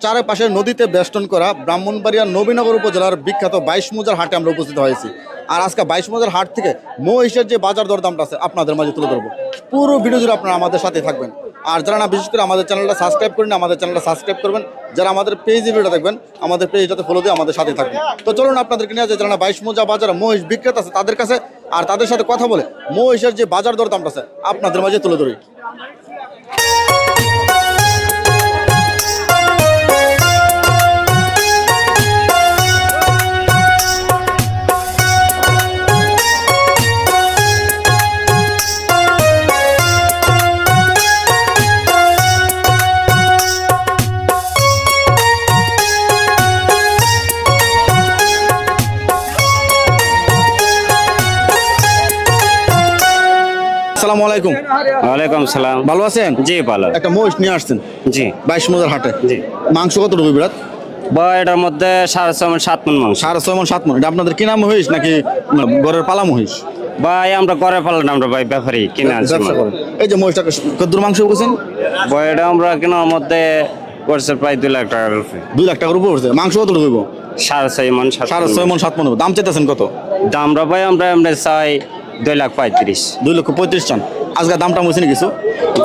চারপাশে নদীতে বেষ্টন করা ব্রাহ্মণবাড়িয়া নবীনগর উপজেলার বিখ্যাত 22 মৌজার হাটে আমরা উপস্থিত হয়েছি। আর আজকে 22 মৌজার হাট থেকে মহিষের যে বাজার দরদামটা আছে আপনাদের মাঝে তুলে ধরবো। পুরো ভিডিও জুড়ে আপনারা আমাদের সাথে থাকবেন। আর যারা না বিশেষ করে আমাদের চ্যানেলটা সাবস্ক্রাইব করেন, আমাদের চ্যানেলটা সাবস্ক্রাইব করবেন। যারা আমাদের পেজে ভিডিওটা দেখবেন, আমাদের পেজটাতে ফলো দিয়ে আমাদের সাথে থাকবেন। তো চলুন আপনাদেরকে নিয়ে যারা না 22 মৌজা বাজারে মহিষ বিক্রেতা আছে তাদের কাছে, আর তাদের সাথে কথা বলে মহিষের যে বাজার দরদামটা আছে আপনাদের মাঝে তুলে ধরি। আসসালামু আলাইকুম। ওয়ালাইকুম সালাম। ভালো আছেন? জি ভালো। একটা মহিষ নিয়ে আসছেন জি 22 মৌজার হাটে। জি। মাংস কতটুকু বিরাট? বা এটার মধ্যে 6.5 মণ 7 মণ মাংস। 6.5 মণ 7 মণ। এটা আপনাদের কিনা মহিষ নাকি ঘরের পালা মহিষ? ভাই আমরা করে ফেললাম, আমরা ভাই ব্যাপারী কিনে আনছি। ব্যবসা করেন। এই যে মহিষটাকে কতদূর মাংস করছেন? ভাই এটা আমরা কেনার মধ্যে করছে প্রায় 2 লাখ টাকার উপরে। 2 লাখ টাকার উপর পড়ছে। মাংস কতটুকু হইব? 6.5 মণ 7 6.5 মণ 7 মণ হবে। দাম চাইতেছেন কত? দামরা ভাই আমরা এমনি চাই 2,35,000। 2,35,000 চান। আজকে দামটা হয়েছে না কিছু?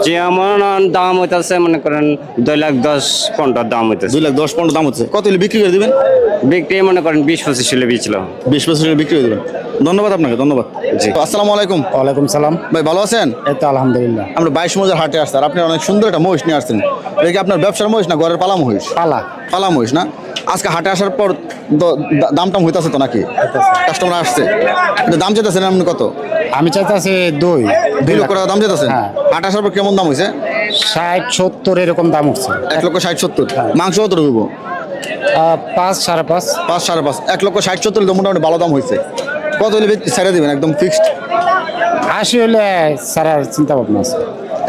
যে আমার দাম হইতাছে মনে করেন 2,10,15 দাম হইতাছে। 2,10,15 দাম হচ্ছে। কত হলে বিক্রি করে দিবেন? বিক্রি মনে করেন 20-25 হলে বেচলাম। 20-25 হলে বিক্রি করে দিবেন। ধন্যবাদ আপনাকে, ধন্যবাদ। জি। তো আসসালামু আলাইকুম। ওয়ালাইকুম সালাম। ভাই ভালো আছেন? এই তো আলহামদুলিল্লাহ। আমরা 22 মৌজার হাটে আসছি। আর আপনি অনেক সুন্দর একটা মহিষ নিয়ে আসছেন। এটা কি আপনার ব্যবসার মহিষ না ঘরের পালা মহিষ? পালা। পালা মহিষ না? আজকে হাটে আসার পর দাম টাম হইতাছে তো নাকি? কাস্টমার আসছে, এটা দাম চাইতেছেন আপনি কত? আমি চাইতেছি 2 লক্ষ টাকা দাম চাইতেছেন। হ্যাঁ। হাটে আসার পর কেমন দাম হয়েছে? 60-70 এরকম দাম উঠছে। 1,60,70,000। মাংস কত রইব? 5 5.5। 5 5.5। 1,60,70,000 তো মোটামুটি ভালো দাম হয়েছে। কত হলে ছেড়ে দেবেন একদম ফিক্সড? 80 হলে সারার চিন্তা ভাবনা আছে।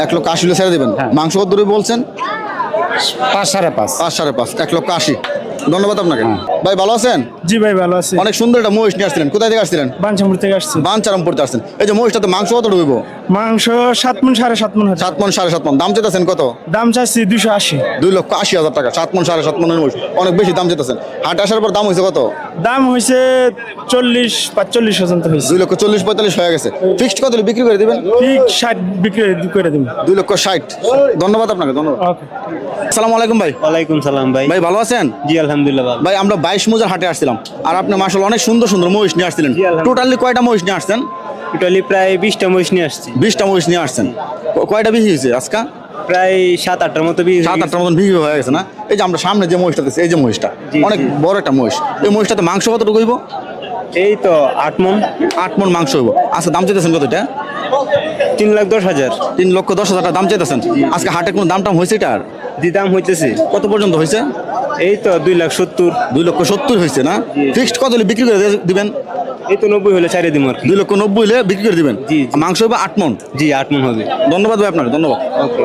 1,80,000 হলে ছেড়ে দেবেন। হ্যাঁ। মাংস কত রইব বলছেন? 5 5.5। 5 5.5। 1,80,000। ধন্যবাদ আপনাকে। ভাই ভালো আছেন? জি ভাই ভালো আছি। অনেক সুন্দর একটা মহিষ নিয়ে আসছিলেন। কোথায় থেকে আসছিলেন? বাঞ্ছামুর থেকে আসছি। বাঞ্চারাম পড়তে আসছেন। এই যে মহিষটাতে মাংস কত রইব? মাংস 7 মণ 7.5 মণ হচ্ছে। 7 মণ 7.5 মণ। দাম চাইতেছেন কত? দাম চাচ্ছি 280। 2,80,000 টাকা। 7 মণ 7.5 মণের মহিষ। অনেক বেশি দাম চাইতেছেন। হাটে আসার পর দাম হয়েছে কত? দাম হয়েছে 40-45 পর্যন্ত হয়েছে। 2,40,45 হয়ে গেছে। ফিক্সড কত হলে বিক্রি করে দিবেন? ঠিক 60 বিক্রি করে দিব। 2,60,000। ধন্যবাদ আপনাকে, ধন্যবাদ। ওকে। আসসালামু আলাইকুম ভাই। ওয়ালাইকুম সালাম ভাই। ভাই ভালো আছেন? জি আলহামদুলিল্লাহ ভালো। ভাই আমরা 22 মৌজার হাটে আসছিলাম। আর আপনি মাশাআল্লাহ অনেক সুন্দর সুন্দর মহিষ নিয়ে আসছিলেন। জি, আলহামদুলিল্লাহ। টোটালি কয়টা মহিষ নিয়ে আসছেন? টোটালি প্রায় 20টা মহিষ নিয়ে আসছি। 20টা মহিষ নিয়ে আসছেন। কয়টা বিক্রি হয়েছে আজকে? প্রায় 7-8টার মতো 7-8টার মতন বিক্রি হয়ে গেছে না? এই যে আমরা সামনে যে মহিষটা দেখছি, এই যে মহিষটা জি, অনেক জি। বড় একটা মহিষ। এই মহিষটাতে মাংস কতটুকু হইব? এই তো 8 মণ। 8 মণ মাংস হইব। আচ্ছা দাম চাইতেছেন কত এটা? 3,10,000। 3,10,000 টাকা দাম চাইতেছেন। আজকে হাটে কোনো দাম টাম হয়েছে এটার? যে দাম হইতেছে কত পর্যন্ত হয়েছে? এই তো 2,70,000। 2,70,000 হয়েছে না? ফিক্সড কত হলে বিক্রি করে দিবেন? এই তো 90 হলে ছাড়িয়ে দিব আর কি। 2,90,000 হলে বিক্রি করে দিবেন। জি, জি। মাংস হবে 8 মণ। জি 8 মণ হবে। ধন্যবাদ ভাই আপনাকে, ধন্যবাদ। ওকে।